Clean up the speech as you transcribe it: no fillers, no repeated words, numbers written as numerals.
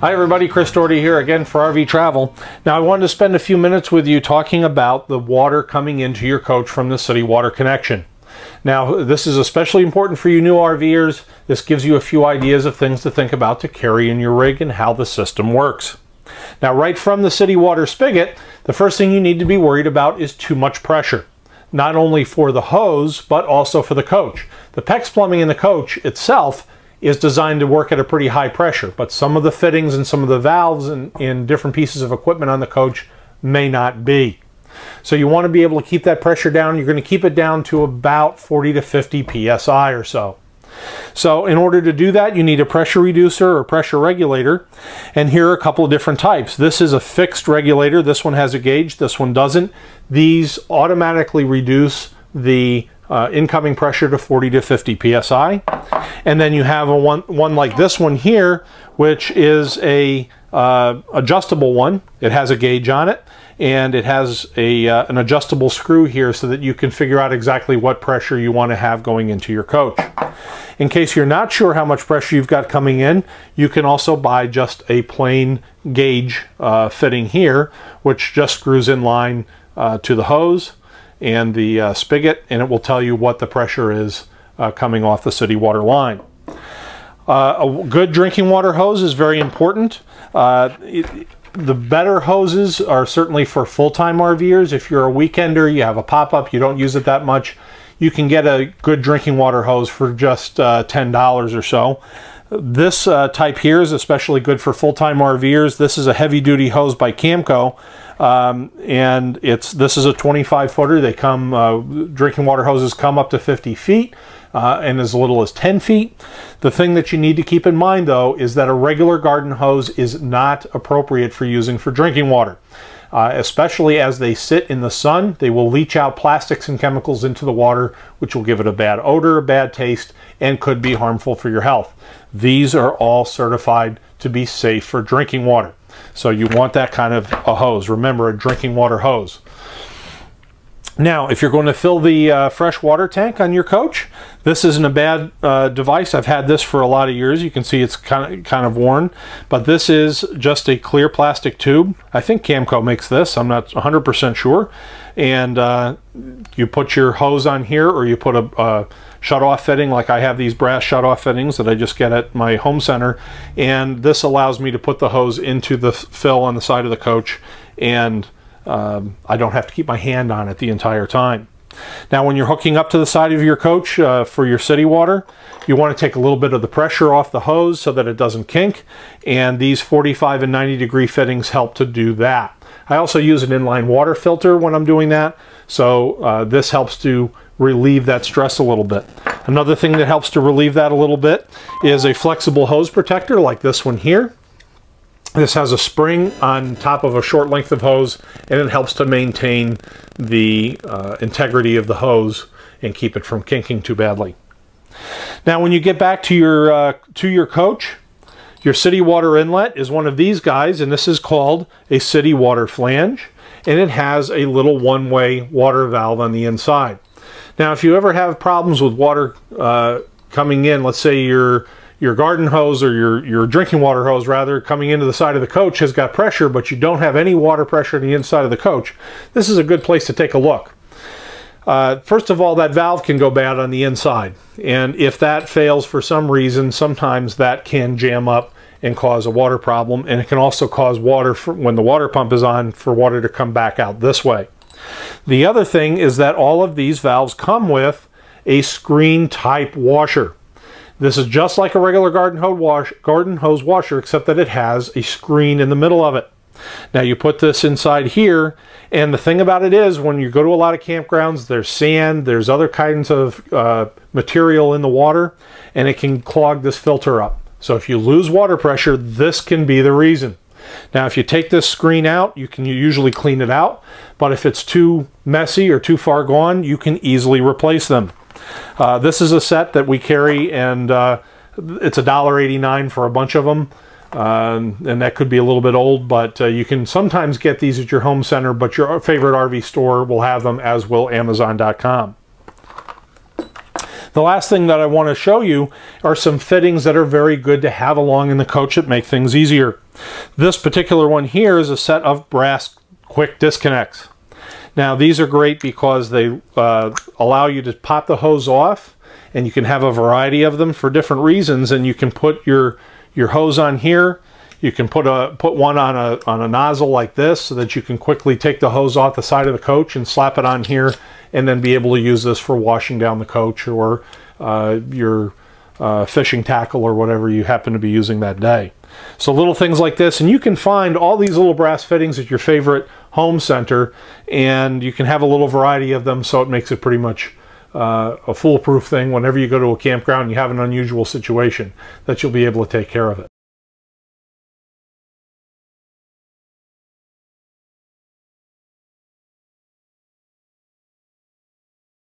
Hi everybody, Chris Doherty here again for RV Travel. Now I wanted to spend a few minutes with you talking about the water coming into your coach from the city water connection. Now this is especially important for you new RVers. This gives you a few ideas of things to think about to carry in your rig and how the system works. Now right from the city water spigot, the first thing you need to be worried about is too much pressure. Not only for the hose, but also for the coach. The PEX plumbing in the coach itself is designed to work at a pretty high pressure, but some of the fittings and some of the valves in different pieces of equipment on the coach may not be. So you want to be able to keep that pressure down. You're going to keep it down to about 40 to 50 psi or so. So in order to do that, you need a pressure reducer or pressure regulator, and here are a couple of different types. This is a fixed regulator. This one has a gauge, this one doesn't. These automatically reduce the incoming pressure to 40 to 50 psi. And then you have one like this one here, which is a adjustable one. It has a gauge on it, and it has an adjustable screw here so that you can figure out exactly what pressure you want to have going into your coach. In case you're not sure how much pressure you've got coming in, you can also buy just a plain gauge fitting here, which just screws in line to the hose and the spigot, and it will tell you what the pressure is coming off the city water line. A good drinking water hose is very important. The better hoses are certainly for full-time RVers. If you're a weekender, you have a pop-up, you don't use it that much, you can get a good drinking water hose for just $10 or so. This type here is especially good for full-time RVers. This is a heavy-duty hose by Camco, and this is a 25-footer. They come, drinking water hoses come up to 50 feet and as little as 10 feet. The thing that you need to keep in mind, though, is that a regular garden hose is not appropriate for using for drinking water. Especially as they sit in the sun, they will leach out plastics and chemicals into the water, which will give it a bad odor, a bad taste, and could be harmful for your health. These are all certified to be safe for drinking water. So you want that kind of a hose. Remember, a drinking water hose. Now, if you're going to fill the fresh water tank on your coach, this isn't a bad device. I've had this for a lot of years. You can see it's kind of worn, but this is just a clear plastic tube. I think Camco makes this. I'm not 100% sure. And you put your hose on here, or you put a shut-off fitting, like I have these brass shut-off fittings that I just get at my home center, and this allows me to put the hose into the fill on the side of the coach, and I don't have to keep my hand on it the entire time. Now when you're hooking up to the side of your coach for your city water, you want to take a little bit of the pressure off the hose so that it doesn't kink, and these 45 and 90 degree fittings help to do that. I also use an inline water filter when I'm doing that, so this helps to relieve that stress a little bit. Another thing that helps to relieve that a little bit is a flexible hose protector like this one here. This has a spring on top of a short length of hose, and it helps to maintain the integrity of the hose and keep it from kinking too badly. Now when you get back to your coach, your city water inlet is one of these guys, and this is called a city water flange, and it has a little one-way water valve on the inside. Now if you ever have problems with water coming in, let's say your garden hose, or your drinking water hose rather, coming into the side of the coach has got pressure, but you don't have any water pressure on the inside of the coach, this is a good place to take a look. First of all, that valve can go bad on the inside, and if that fails for some reason, sometimes that can jam up and cause a water problem, and it can also cause water, when the water pump is on, for water to come back out this way. The other thing is that all of these valves come with a screen type washer. This is just like a regular garden hose washer, except that it has a screen in the middle of it. Now you put this inside here, and the thing about it is, when you go to a lot of campgrounds, there's sand, there's other kinds of material in the water, and it can clog this filter up. So if you lose water pressure, this can be the reason. Now if you take this screen out, you can usually clean it out, but if it's too messy or too far gone, you can easily replace them. This is a set that we carry, and it's $1.89 for a bunch of them, and that could be a little bit old, but you can sometimes get these at your home center, but your favorite RV store will have them, as will Amazon.com. The last thing that I want to show you are some fittings that are very good to have along in the coach that make things easier. This particular one here is a set of brass quick disconnects. Now these are great because they allow you to pop the hose off, and you can have a variety of them for different reasons, and you can put your hose on here. You can put one on a nozzle like this so that you can quickly take the hose off the side of the coach and slap it on here, and then be able to use this for washing down the coach or your fishing tackle or whatever you happen to be using that day. So little things like this, and you can find all these little brass fittings at your favorite home center, and you can have a little variety of them, so it makes it pretty much a foolproof thing whenever you go to a campground and you have an unusual situation, that you'll be able to take care of it.